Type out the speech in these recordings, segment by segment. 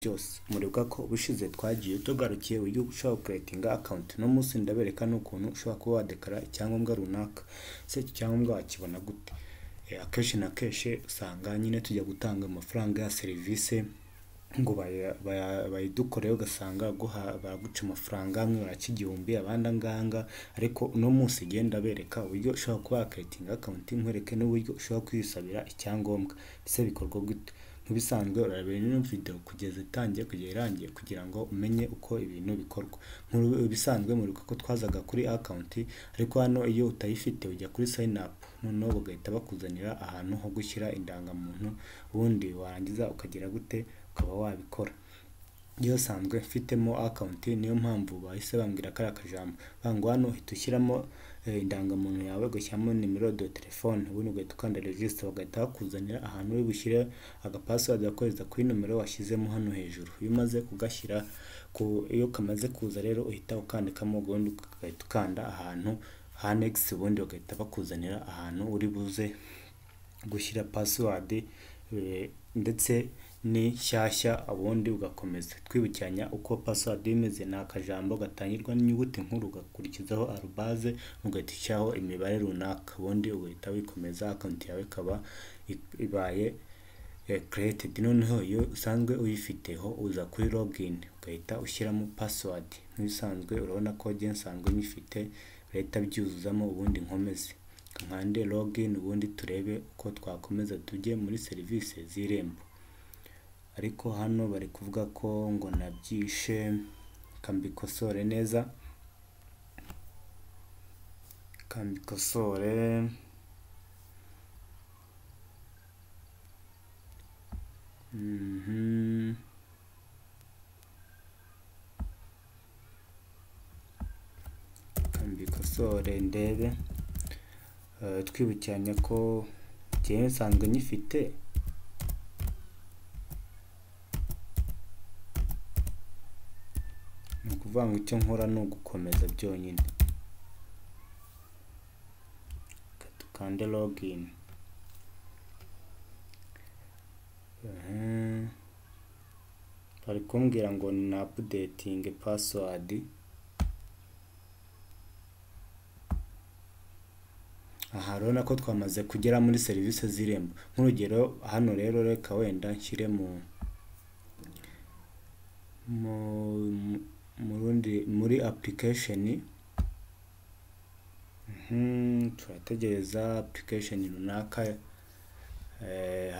byose. Muribuka ko ubushize twagiye tugarukiye uburyo ushobora creatinga account. No munsi ndabereka n'ukuntu ushobora kuba wadekara icyangombwa runaka. Se iki cyangombwa wakibona gute? Akenshi na kenshi usanga nyine tujya gutanga amafaranga ya serivisi ngo bayidukoreye, ugasanga baraguca amafaranga amwe barakigihumbi abandi anganga, ariko uno munsi genda bereka uburyo ushobora kuba creating account, nkwereke n'uburyo ushobora kwisabira icyangombwa. Ese bikorwa gute? Nk'ibisanzwe urareba ino video kugeza itangiye kugera irangiye kugira ngo umenye uko ibintu bikorwa. Nk'ibisanzwe muribuka ko twazaga kuri account, ariko hano iyo utayifite ujya kuri sign up, noneho bagahita bakuzanira ahantu ho gushyira indangamuntu, ubundi warangiza ukagira gute ukaba wabikora. Iyo sanzwe mfitemo account, niyo mpamvu bahise bambwira kari akajambo bango hano uhita ushyiramo indangamuntu yawe, ugashyiramo nimero de telefone, ubundi ugahita ukanda register, bagahita bakuzanira ahantu uri bushyire agapassword yakoreza kuri numero washyizemo hano hejuru. Iyo umaze kugashyira iyo kamaze kuza rero uhita ukandikamo, ubundi ugahita ukanda ahantu ha next, ubundi bagahita bakuzanira ahantu uri buze gushyira password ndetse ni shyashya, ubundi ugakomeza. Twibukiranya uko password imeze, ni akajambo gatangirwa n'inyuguti nkuru ugakurikizaho arobase, ugahita ushyiraho imibare runaka, ubundi ugahita wikomeza, account yawe ikaba ibaye created. Noneho iyo usanzwe uyifiteho uza kuri login, ugahita ushyiramo password. Nk'ibisanzwe urabona ko je nsanzwe nyifite, leta byuzuzamo, ubundi nkomeze nkande login, ubundi turebe uko twakomeza tujye muri serivisi z'Irembo. Ariko hano bari kuvuga ko ngo nabyishe, kambikosore neza, kambikosore. Kambikosore ndebe. Twibukiranya ko njyewe nsanzwe nyifite, kuvuga ngo icyo nkora ni ugukomeza byonyine. Tukande login. Bari kumbwira ngo ni updating password. Aha urabona ko twamaze kugera muri serivisi z'Irembo. Nk'urugero hano rero reka wenda nshyire muri application. Turategereza application runaka.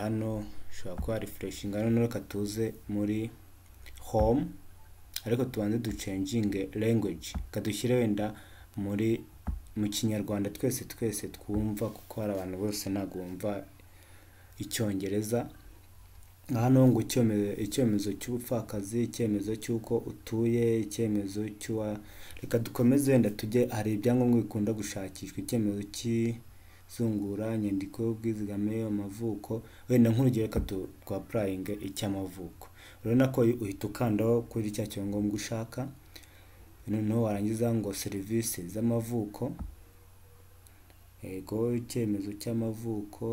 Hano ushobora kuba refreshing. Hano reka tuze muri home, ariko tubanze duchanging language, kadushyire wenda mu Kinyarwanda twese twumva, kuko hari abantu bose ntago bumva Icyongereza. Hano ngo icyemezo cy'ubupfakazi, icyemezo cy'uko utuye, icyemezo reka dukomeze wenda tujye, hari ibyangombwa bikunda gushakishwa, icyemezo cy'izungura, inyandiko y'ubwizigame, amavuko. Wenda nk'urugero reka applying icy'amavuko. Urabona ko uhita ukandaho kuri cya cyangombwa ushaka, noneho warangiza ngo serivisi z'amavuko, ego icyemezo cy'amavuko,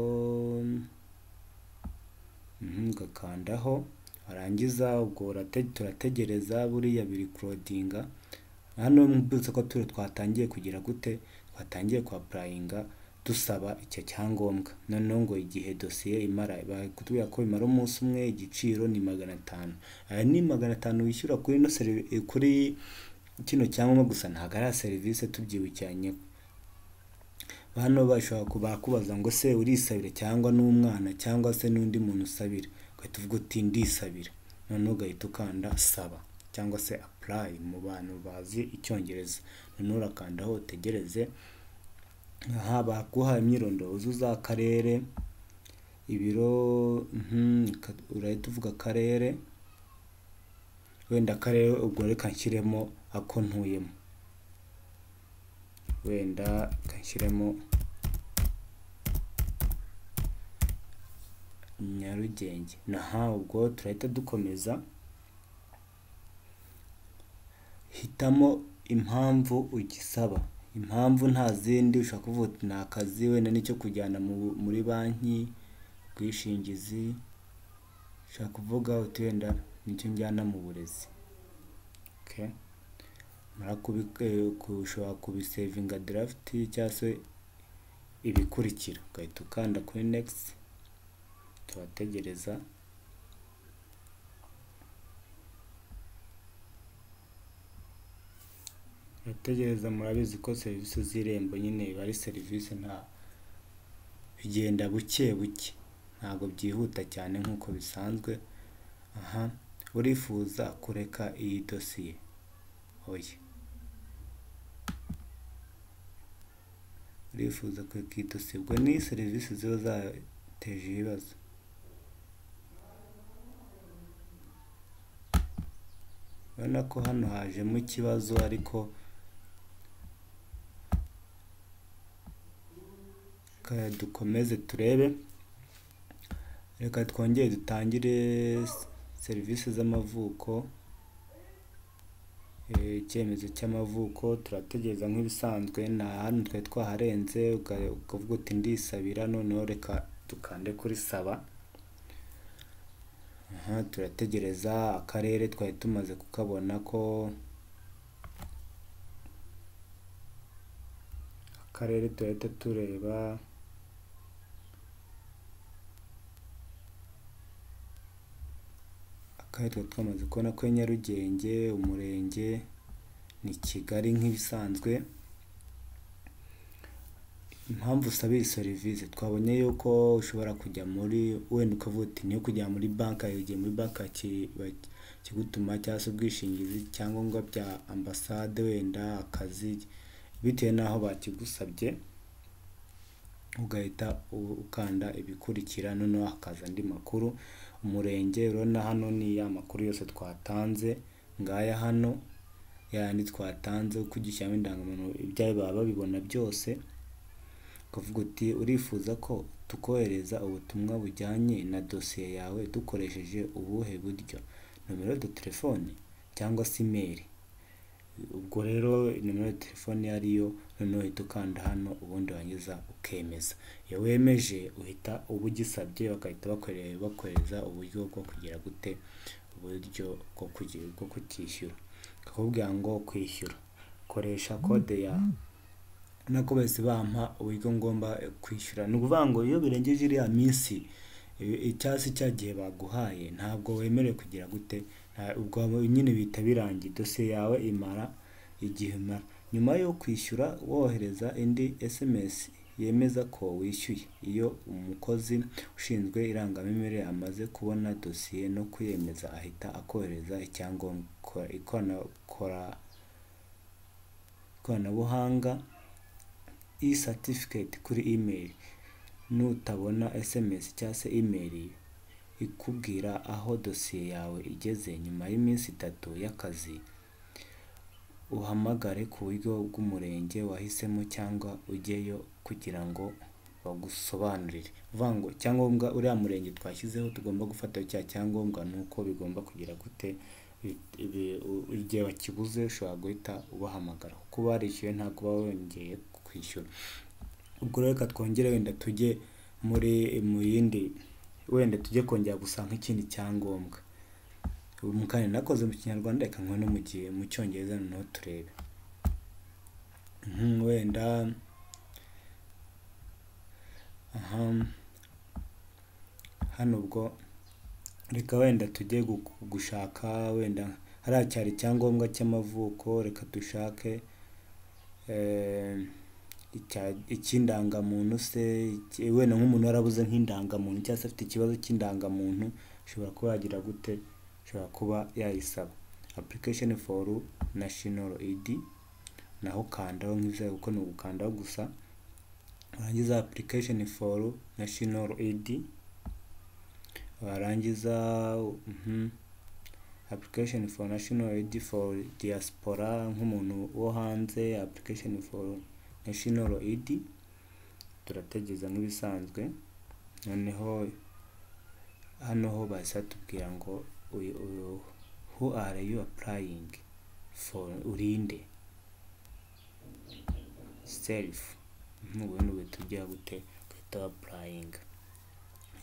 ugakandaho, warangiza ubwo turategereza, buriya biri codinga. Hano mbutse ko twatangiye kugira gute, twatangiye ku applyinga dusaba icyo cyangombwa. Noneho ngo igihe dosiye imara, bakutubwira ko imara umunsi umwe, igiciro ni 500. Aya ni 500 wishyura kuri kino cyangombwa gusa, ntago ari serivisi tubyibukiranye. Hano bashobora kubaza ngo se urisabira cyangwa n'umwana cyangwa se n'undi muntu usabira, ugahita uvuga uti ndisabira, noneho ugahita ukanda saba cyangwa se apply mu bantu bazi Icyongereza. Noneho urakandaho utegereze. Aha baguha imyirondoro uzuza akarere, ibiro, urahita uvuga akarere, wenda akarere ubwo reka nshyiremo ako ntuyemo, wenda kanshyiremo Nyarugenge. Naha ubwo turahita dukomeza, hitamo impamvu ugisaba. Impamvu nta zindi, ushaka kuvuga ni akazi, wenda nicyo kujyana muri banki, ubwishingizi, ushaka kuvuga uti wenda nicyo njyana mu burezi. Okay, ushobora kubisevinga draft cyangwa se ibikurikira, ugahita ukanda kuri next, turategereza. Murabizi ko serivisi z'Irembo nyine iba ari serivisi bigenda buke buke, ntabwo byihuta cyane nk'uko bisanzwe. Urifuza kureka iyi dosiye? Oya, urifuza kureka iyi dosiye, ubwo ni serivisi ziba zateje ibibazo. Urabona ko hano hajemo ikibazo, ariko dukomeze turebe. Reka twongere dutangire serivisi z'amavuko. Icyemezo cy'amavuko turategereza nk'ibisanzwe, nta hano twari twaharenze, ukavuga uti ndisabira, noneho reka dukande kuri saba. Turategereza. Akarere twari tumaze kukabona ko akarere turahita tureba. Akarere twamaze kubona ko Nyarugenge, umurenge ni Kigali nk'ibisanzwe. Impamvu usaba iyi serivisi, twabonye yuko ushobora kujya muri, wenda ukavuga uti niyo kujya muri banki, ugiye muri banki kigutuma, cyangwa se ubwishingizi, icyangombwa bya ambasade, wenda akazi, bitewe n'aho bakigusabye, ugahita ukanda ibikurikira, noneho hakaza andi makuru. Umurenge, urabona hano ni ya makuru yose twatanze, ngaya hano yandi twatanze, uko ugishyiramo indangamuntu ibyawe baba babibona byose. Ukavuga uti urifuza ko tukohereza ubutumwa bujyanye na dosiye yawe dukoresheje ubuhe buryo, nomero de telefone cyangwa se email. Ubwo rero nomero ya telefone ariyo, noneho uhita ukanda hano, ubundi wangiza ukemeza. Iyo wemeje uhita ubugisabye, bagahita bakohereza uburyo bwo kugira gute, uburyo bwo kutishyura. Kakubwira ngo kwishyura, koresha kode ya, nako bahise bampa uburyo ngomba kwishyura. Ni ukuvuga ngo iyo birengeje iriya minsi, icyasi cya gihe baguhaye, ntabwo wemerewe kugira gute, ubwo nyine bihita birangiye, dosiye yawe imara igihe imara. Nyuma yo kwishyura, wohereza indi SMS yemeza ko wishyuye. Iyo umukozi ushinzwe irangamimerere amaze kubona dosiye no kuyemeza, ahita akohereza icyangombwa ikoranabuhanga e-certificate kuri email. Nutabona SMS cyangwa se email ikubwira aho dosiye yawe igeze, nyuma y'iminsi 3 y'akazi, uhamagare ku buryo bw'umurenge wahisemo cyangwa ujyeyo kugira ngo bagusobanurire. Uvuga ngo cyangombwa uriya murenge twashyizeho tugomba gufata cya cyangombwa, nuko bigomba kugira gute, igihe wakibuze ushobora guhita ubahamagara, kuko barishyuye ntabwo baba wongeye kwishyura. Ubwo reka twongere wenda tujye mu yindi, wenda tujye kongera gusanga ikindi cyangombwa. Mukanya nakoze mu Kinyarwanda, reka nkone mu Cyongereza, noneho turebe. Wenda hano ubwo reka wenda tujye gushaka, wenda haracyari icyangombwa cy'amavuko, reka dushake icy'indangamuntu se, wenda nk'umuntu warabuze nk'indangamuntu cyangwa se afite ikibazo cy'indangamuntu, ushobora kuba yagira gute, ushobora kuba yayisaba. Application for national ID, naho kandaho nk'ivyo, kuko ni ugukandaho gusa. Warangiza application for national ID, warangiza application for national ID for diaspora, nk'umuntu wo hanze, application for national ID. Turategeza nk'ibisanzwe, noneho hano ho bahise tubwira ngo who are you applying for, urinde self, n'ubundi tujya gute kwita applying.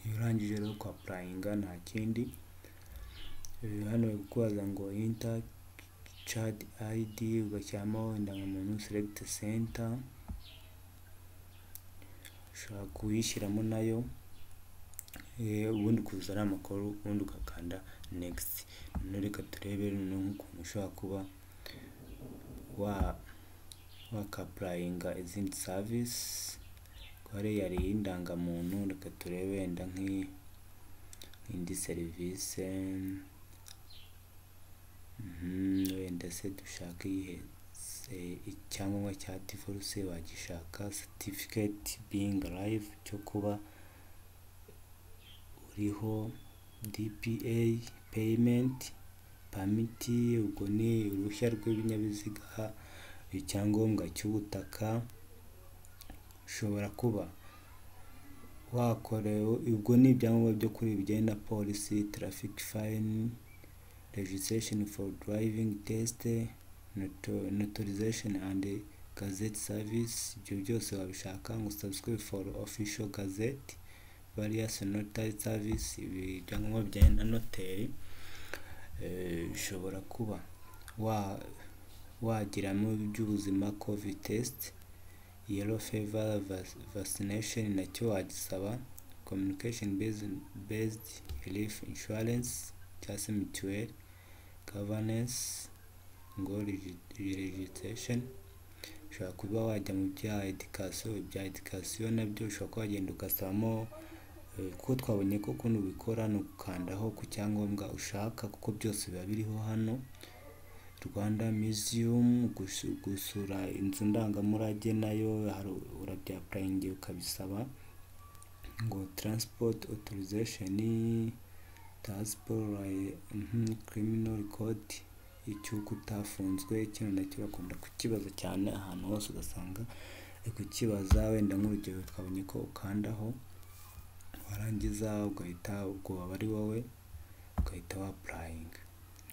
Iyo urangije rero ku applying nta kindi, hano bari kukubaza ngo enter child ID, ugashyiramo indangamuntu, select center, ushobora kuyishyiramo nayo, ubundi kuzana amakuru, ubundi ugakanda next. None reka turebe nk'ukuntu ushobora kuba wakapurayinga izindi service. Kwari yari indangamuntu, reka turebe wenda nk'indi serivisi, wenda se dushaka iyihe, icyangombwa cya divorce wagishaka, certificate being alive cyo kuba uriho, DPA payment permit, ubwo ni uruhushya rw'ibinyabiziga, icyangombwa cy'ubutaka. Ushobora kuba wakorewe, ubwo ni ibyangombwa byo kuri bijyanye na polisi, traffic fine, registration for driving test, notarization and gazette service. Ibyo byose wabishaka ngo subscribe for official gazette, various notary service, ibyangombwa bijyanye na noteri. Ushobora kuba wagiramo iby'ubuzima, covid test, yellow fever vaccination nacyo wagisaba, communication based relief insurance cyangwa se mutuelle, governance ngo registration. Ushobora kuba wajya mu bya education nabyo ushobora kuba wagenda ugasabamo, kuko twabonye ko ukuntu ubikora ni ugukandaho ku cyangombwa ushaka, kuko byose biba biriho hano. Rwanda Museum, gusura inzu ndangamurage nayo urabyapurayinga ukabisaba, ngo transport authorization, passport, criminal record, icyuko utafunzwe. Kino nacyo bakunda kukibaza cyane ahantu hose, ugasanga kukibaza. Wenda nk'urugero twabonye ko ukandaho, warangiza ugahita, ubwo waba ari wowe ugahita wapurayinga.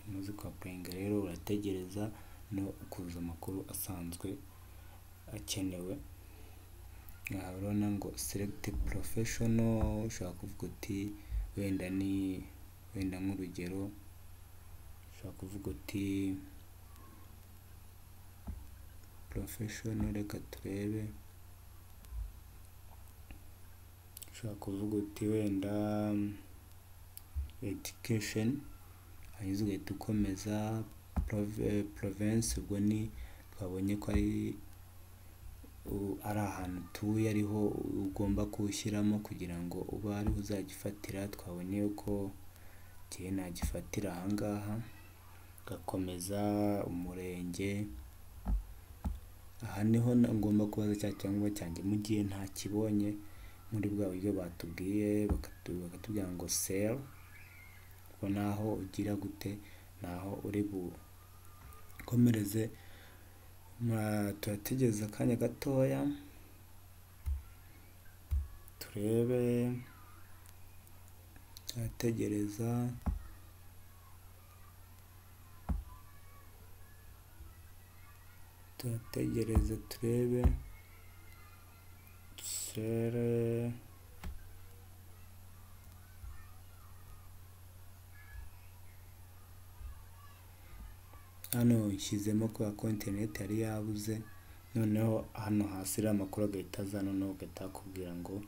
Umaze kwapurayinga rero urategereza no kuza amakuru asanzwe akenewe. Urabona ngo select professional, ushobora kuvuga uti wenda nk'urugero, ushobora kuvuga uti professional, reka turebe, ushobora kuvuga uti wenda education, hanyuma ugahita ukomeza province. Ubwo ni twabonye ko ari ahantu utuye ariho ugomba kuwushyiramo kugira ngo ube ariho uzagifatira. Twabonye ko igihe nagifatira ahangaha, gakomeza umurenge. Aha niho ngomba kubaza cya cyangombwa cyanjye mu gihe ntakibonye muri bwa buryo batubwiye, bakatubwira ngo sell. Ubwo naho ugira gute, naho uri bukomereze. Turategereza akanya gatoya turebe, turategereza. Turebe sere. Hano nshyizemo kubera ko internet yari yabuze, noneho hano hasi iriya amakuru agahita aza, noneho ugahita akubwira ngo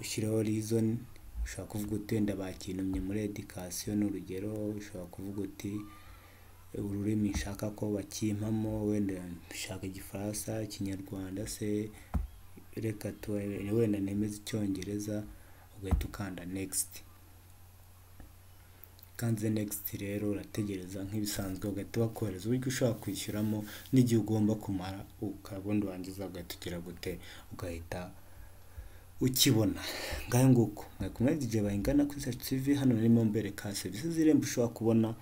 ushyireho reason. Ushobora kuvuga uti wenda bakintumye muri education, urugero. Ushobora kuvuga uti ururimi nshaka ko bakimpamo, wenda nshaka igifaransa, ikinyarwanda se, reka wenda nemeze icyongereza, ugahita ukanda next. Kanze next rero urategereza nk'ibisanzwe, ugahita bakohereza uburyo ushobora kwishyuramo n'igihe ugomba kumara, ukabundi wangiza ugahita ugira gute, ugahita ukibona. Ngaho nguko mwari kumwe DJ Bayingana kuri Search TV. Hano narimo mbereka serivisi z'irembo ushobora kubona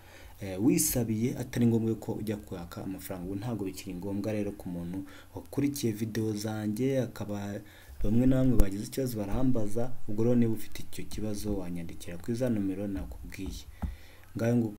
wisabiye, atari ngombwa ko ujya kwaka amafaranga. Ubu ntabwo bikiri ngombwa rero ku muntu wakurikiye video zanjye, akaba bamwe na bamwe bagize ikibazo barambaza. Ubwo rero niba ufite icyo kibazo wanyandikira kuri za nomero nakubwiye. Ngaho